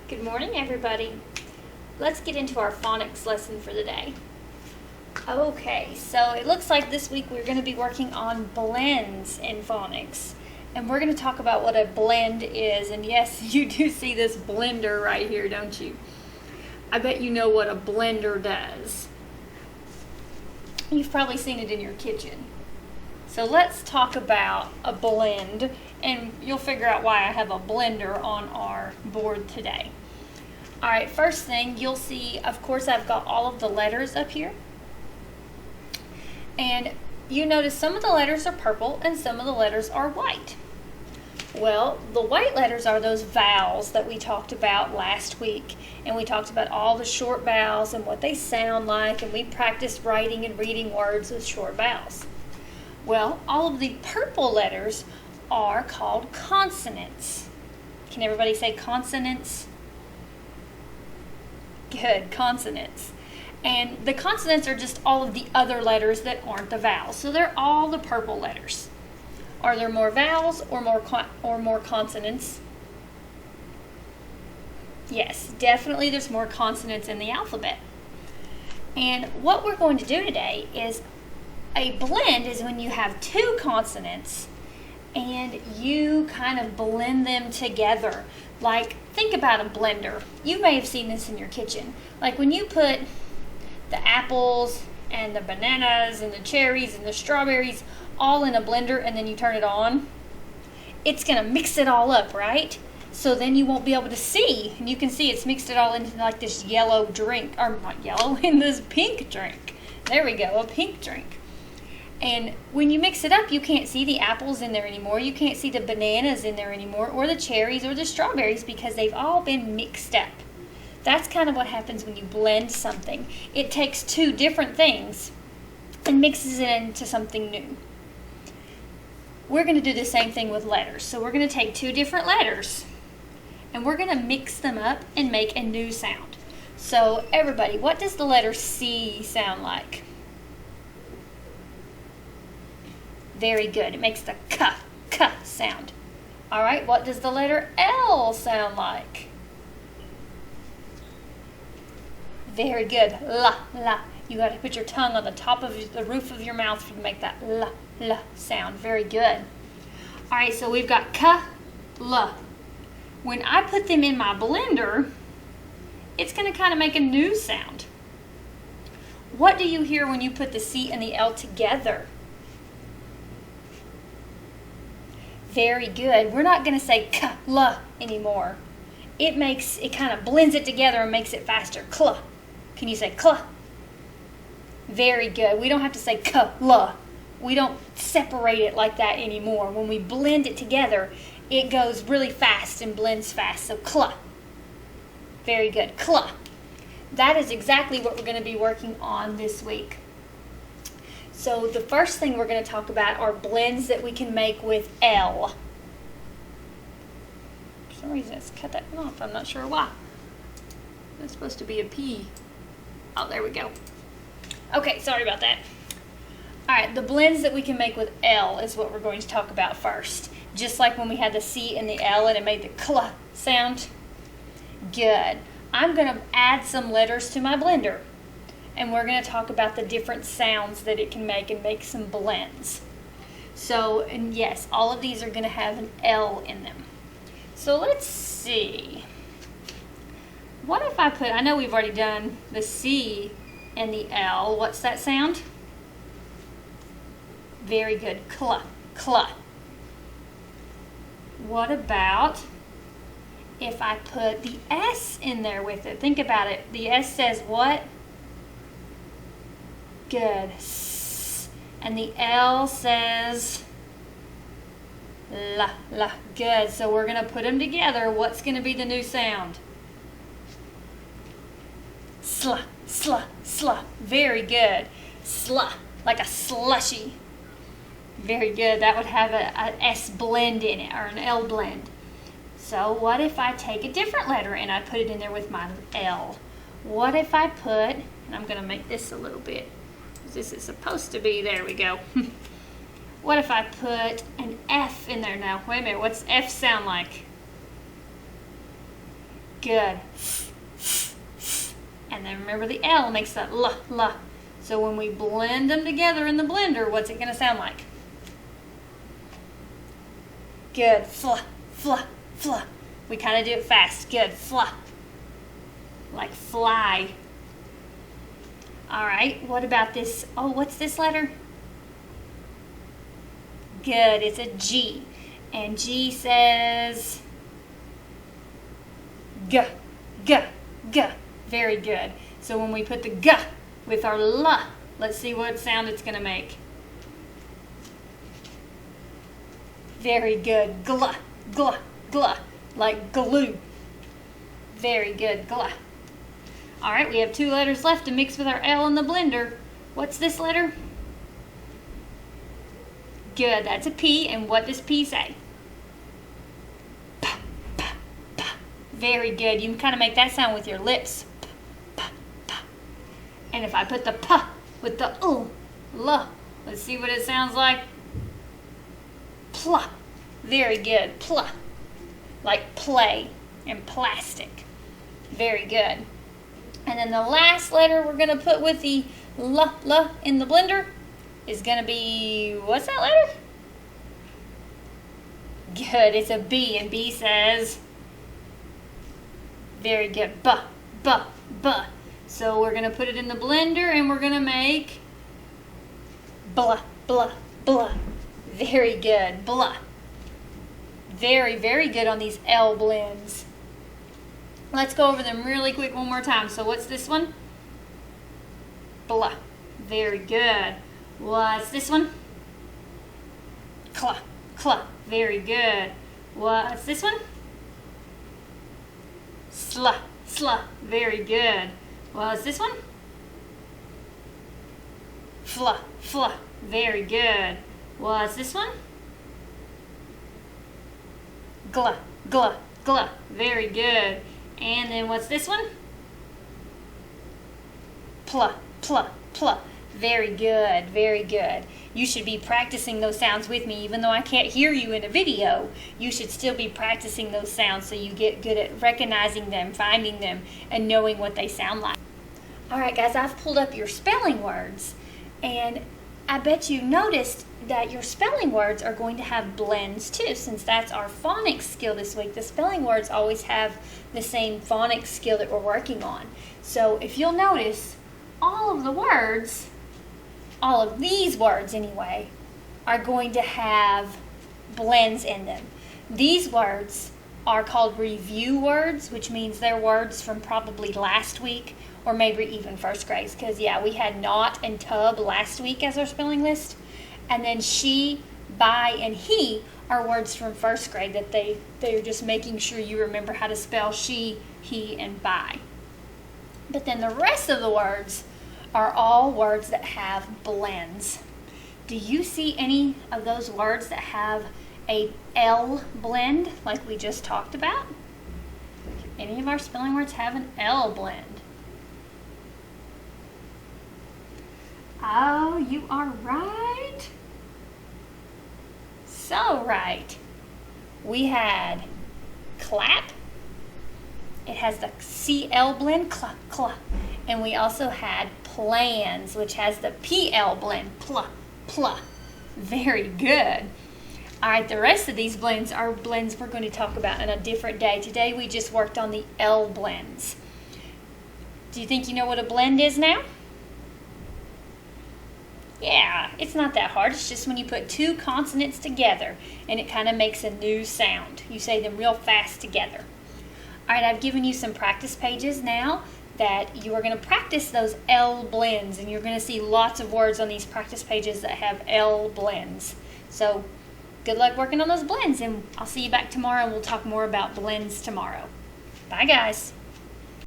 Good morning, everybody. Let's get into our phonics lesson for the day. Okay, so it looks like this week we're going to be working on blends in phonics. And we're going to talk about what a blend is. And yes, you do see this blender right here, don't you? I bet you know what a blender does. You've probably seen it in your kitchen. So let's talk about a blend, and you'll figure out why I have a blender on our board today. All right, first thing you'll see, of course, I've got all of the letters up here. And you notice some of the letters are purple and some of the letters are white. Well, the white letters are those vowels that we talked about last week. And we talked about all the short vowels and what they sound like, and we practiced writing and reading words with short vowels. Well, all of the purple letters are called consonants. Can everybody say consonants? Good, consonants. And the consonants are just all of the other letters that aren't the vowels. So they're all the purple letters. Are there more vowels or more consonants? Yes, definitely there's more consonants in the alphabet. And what we're going to do today is a blend is when you have two consonants and you kind of blend them together. Like, think about a blender. You may have seen this in your kitchen. Like when you put the apples and the bananas and the cherries and the strawberries all in a blender and then you turn it on, it's going to mix it all up, right? So then you won't be able to see. And you can see it's mixed it all into like this yellow drink, or not yellow, in this pink drink. There we go, a pink drink. And when you mix it up, you can't see the apples in there anymore. You can't see the bananas in there anymore, or the cherries or the strawberries, because they've all been mixed up. That's kind of what happens when you blend something. It takes two different things and mixes it into something new. We're going to do the same thing with letters. So we're going to take two different letters and we're going to mix them up and make a new sound. So everybody, what does the letter C sound like? Very good. It makes the k sound. All right, what does the letter L sound like? Very good. La, la. You got to put your tongue on the top of the roof of your mouth to make that la, la sound. Very good. All right, so we've got k, la. When I put them in my blender, it's going to kind of make a new sound. What do you hear when you put the C and the L together? Very good. We're not going to say k-la anymore. It kind of blends it together and makes it faster. Kla. Can you say kla? Very good. We don't have to say k-la. We don't separate it like that anymore. When we blend it together, it goes really fast and blends fast. So kla. Very good. Kla. That is exactly what we're going to be working on this week. So the first thing we're going to talk about are blends that we can make with L. For some reason it's cut that off. I'm not sure why. That's supposed to be a P. Oh, there we go. Okay, sorry about that. All right, the blends that we can make with L is what we're going to talk about first. Just like when we had the C and the L and it made the kla sound. Good. I'm going to add some letters to my blender. And we're going to talk about the different sounds that it can make and make some blends. So, and yes, all of these are going to have an L in them. So let's see. What if I put, I know we've already done the C and the L. What's that sound? Very good. Kla, kla. What about if I put the S in there with it? Think about it. The S says what? Good. S. And the L says la, la. Good. So we're going to put them together. What's going to be the new sound? Sla, sla, sla. Very good. Sla, like a slushy. Very good. That would have an S blend in it, or an L blend. So what if I take a different letter and I put it in there with my L? What if I put, and I'm going to make this a little bit, this is supposed to be, there we go. What if I put an F in there now? Wait a minute, what's F sound like? Good. And then remember the L makes that L. So when we blend them together in the blender, what's it going to sound like? Good. Fl. We kind of do it fast. Good. Fl. Like fly. All right. What about this? Oh, what's this letter? Good. It's a G. And G says G. Very good. So when we put the G with our L, let's see what sound it's going to make. Very good. Gl. Like glue. Very good. Gl. All right, we have 2 letters left to mix with our L in the blender. What's this letter? Good. That's a P. And what does P say? Very good. You can kind of make that sound with your lips. And if I put the P with the L, let's see what it sounds like. Pl. Very good. Pl. Like play and plastic. Very good. And then the last letter we're going to put with the L in the blender is going to be, what's that letter? Good. It's a B. And B says, very good. B. So we're going to put it in the blender and we're going to make blah. Very good. Blah. Very, very good on these L blends. Let's go over them really quick one more time. So what's this one? Blah. Very good. What's this one? Cla. Very good. What's this one? Sla. Very good. What's this one? Fla. Very good. What's this one? Gla. Very good. And then what's this one? Pla. Very good. Very good. You should be practicing those sounds with me. Even though I can't hear you in a video, you should still be practicing those sounds so you get good at recognizing them, finding them, and knowing what they sound like. Alright guys, I've pulled up your spelling words, and I bet you noticed that your spelling words are going to have blends too, since that's our phonics skill this week. The spelling words always have the same phonics skill that we're working on. So if you'll notice, all of the words, all of these words anyway, are going to have blends in them. These words are called review words, which means they're words from probably last week or maybe even first grade. Because, yeah, we had not and tub last week as our spelling list. And then she, by, and he are words from first grade that they're just making sure you remember how to spell she, he, and by. But then the rest of the words are all words that have blends. Do you see any of those words that have a L blend like we just talked about? Any of our spelling words have an L blend? Oh, you are right. So right. We had clap. It has the CL blend, cla. And we also had plans, which has the PL blend, pla. Very good. All right, the rest of these blends are blends we're going to talk about in a different day. Today we just worked on the L blends. Do you think you know what a blend is now? Yeah, it's not that hard. It's just when you put 2 consonants together and it kind of makes a new sound. You say them real fast together. All right, I've given you some practice pages now that you are going to practice those L blends, and you're going to see lots of words on these practice pages that have L blends. So good luck working on those blends, and I'll see you back tomorrow and we'll talk more about blends tomorrow. Bye guys.